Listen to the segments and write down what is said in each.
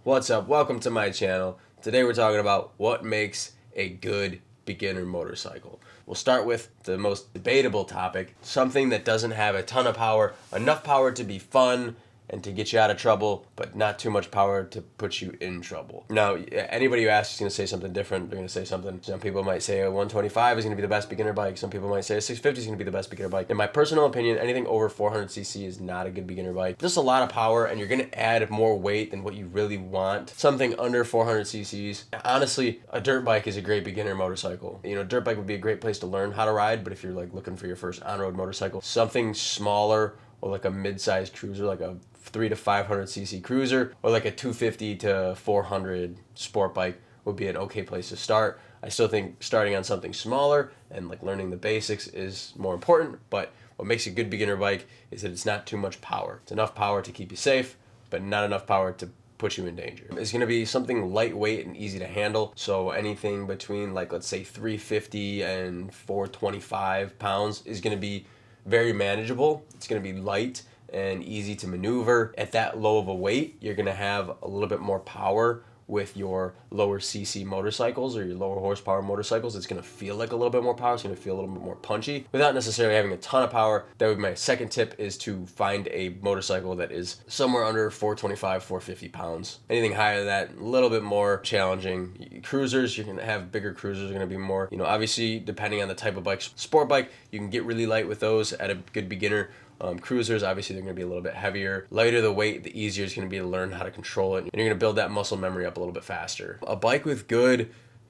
What's up? Welcome to my channel. Today we're talking about what makes a good beginner motorcycle. We'll start with the most debatable topic, something that doesn't have a ton of power, enough power to be fun and to get you out of trouble, but not too much power to put you in trouble. Now, anybody who asks is going to say something different. They're going to say something. Some people might say a 125 is going to be the best beginner bike. Some people might say a 650 is going to be the best beginner bike. In my personal opinion, anything over 400cc is not a good beginner bike. Just a lot of power, and you're going to add more weight than what you really want. Something under 400cc's. Honestly, a dirt bike is a great beginner motorcycle. You know, dirt bike would be a great place to learn how to ride, but if you're like looking for your first on-road motorcycle, something smaller or like a mid-sized cruiser, like a 300 to 500cc cruiser, or like a 250 to 400 sport bike would be an okay place to start. I still think starting on something smaller and like learning the basics is more important, but what makes a good beginner bike is that it's not too much power. It's enough power to keep you safe, but not enough power to put you in danger. It's going to be something lightweight and easy to handle. So anything between like, let's say 350 and 425 pounds is going to be very manageable. It's going to be light and easy to maneuver. At that low of a weight, you're going to have a little bit more power with your lower cc motorcycles or your lower horsepower motorcycles. It's going to feel like a little bit more power. It's going to feel a little bit more punchy without necessarily having a ton of power. That would be my second tip, is to find a motorcycle that is somewhere under 425, 450 pounds. Anything higher than that, a little bit more challenging. Cruisers, you're going to have bigger cruisers, are going to be more, obviously depending on the type of bike. Sport bike, you can get really light with those at a good beginner. Cruisers, obviously they're going to be a little bit heavier. Lighter the weight, the easier it's going to be to learn how to control it, and you're going to build that muscle memory up a little bit faster. A bike with good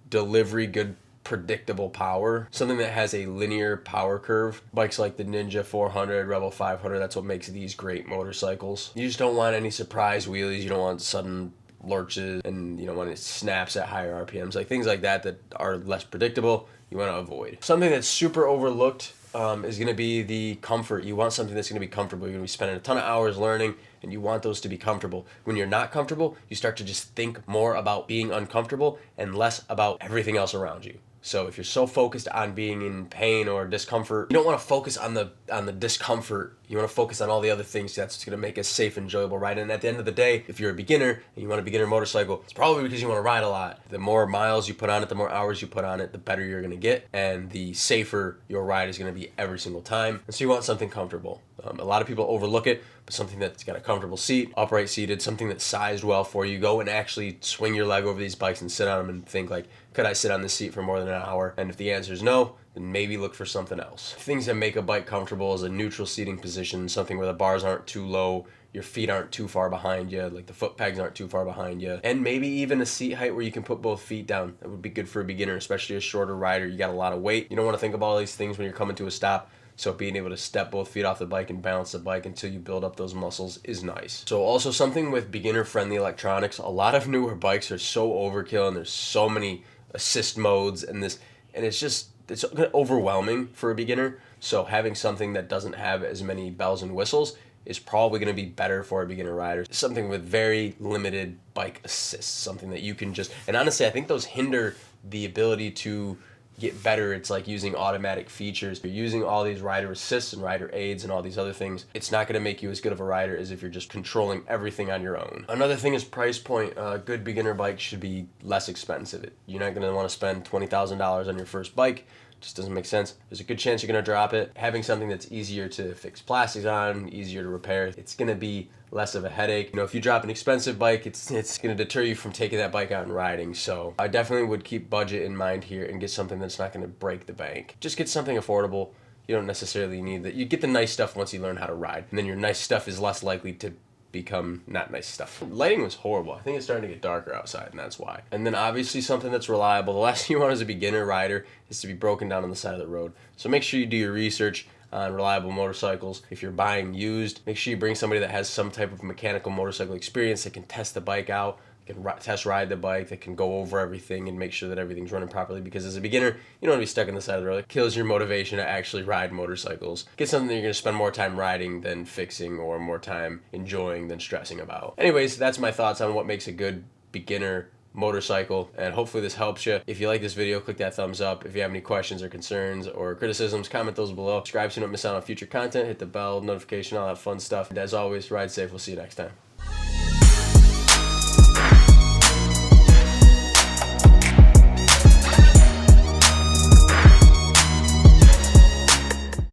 delivery, good predictable power, something that has a linear power curve. Bikes like the Ninja 400, Rebel 500, that's what makes these great motorcycles. You just don't want any surprise wheelies. You don't want sudden lurches, and when it snaps at higher RPMs, like things like that are less predictable, you want to avoid. Something that's super overlooked is going to be the comfort. You want something that's going to be comfortable. You're going to be spending a ton of hours learning, and you want those to be comfortable. When you're not comfortable, you start to just think more about being uncomfortable and less about everything else around you. So if you're so focused on being in pain or discomfort, you don't want to focus on the discomfort. You want to focus on all the other things. That's going to make a safe, enjoyable ride. And at the end of the day, if you're a beginner and you want a beginner motorcycle, it's probably because you want to ride a lot. The more miles you put on it, the more hours you put on it, the better you're going to get, and the safer your ride is going to be every single time. And so you want something comfortable. A lot of people overlook it, but something that's got a comfortable seat, upright seated, something that's sized well for you. Go and actually swing your leg over these bikes and sit on them and think like, could I sit on this seat for more than an hour? And if the answer is no, then maybe look for something else. Things that make a bike comfortable is a neutral seating position, something where the bars aren't too low, your feet aren't too far behind you, like the foot pegs aren't too far behind you, and maybe even a seat height where you can put both feet down. That would be good for a beginner, especially a shorter rider. You got a lot of weight. You don't want to think about all these things when you're coming to a stop. So being able to step both feet off the bike and balance the bike until you build up those muscles is nice. So also something with beginner-friendly electronics. A lot of newer bikes are so overkill, and there's so many assist modes and it's overwhelming for a beginner. So having something that doesn't have as many bells and whistles is probably going to be better for a beginner rider. Something with very limited bike assists, something that you can and honestly, I think those hinder the ability to get better. It's like using automatic features. You're using all these rider assists and rider aids and all these other things. It's not going to make you as good of a rider as if you're just controlling everything on your own. Another thing is price point. A good beginner bike should be less expensive. You're not going to want to spend $20,000 on your first bike. Just doesn't make sense. There's a good chance you're going to drop it. Having something that's easier to fix plastics on, easier to repair, it's going to be less of a headache. If you drop an expensive bike, it's going to deter you from taking that bike out and riding. So I definitely would keep budget in mind here and get something that's not going to break the bank. Just get something affordable. You don't necessarily need that. You get the nice stuff once you learn how to ride, and then your nice stuff is less likely to become not nice stuff. Lighting was horrible. I think it's starting to get darker outside, and that's why. And then obviously something that's reliable. The last thing you want as a beginner rider is to be broken down on the side of the road. So make sure you do your research on reliable motorcycles. If you're buying used, make sure you bring somebody that has some type of mechanical motorcycle experience that can test the bike out, can test ride the bike, that can go over everything and make sure that everything's running properly, because as a beginner, you don't want to be stuck on the side of the road. It kills your motivation to actually ride motorcycles. Get something that you're going to spend more time riding than fixing, or more time enjoying than stressing about. Anyways, that's my thoughts on what makes a good beginner motorcycle, and hopefully this helps you. If you like this video, click that thumbs up. If you have any questions or concerns or criticisms, comment those below. Subscribe so you don't miss out on future content. Hit the bell, notification, all that fun stuff. And as always, ride safe. We'll see you next time.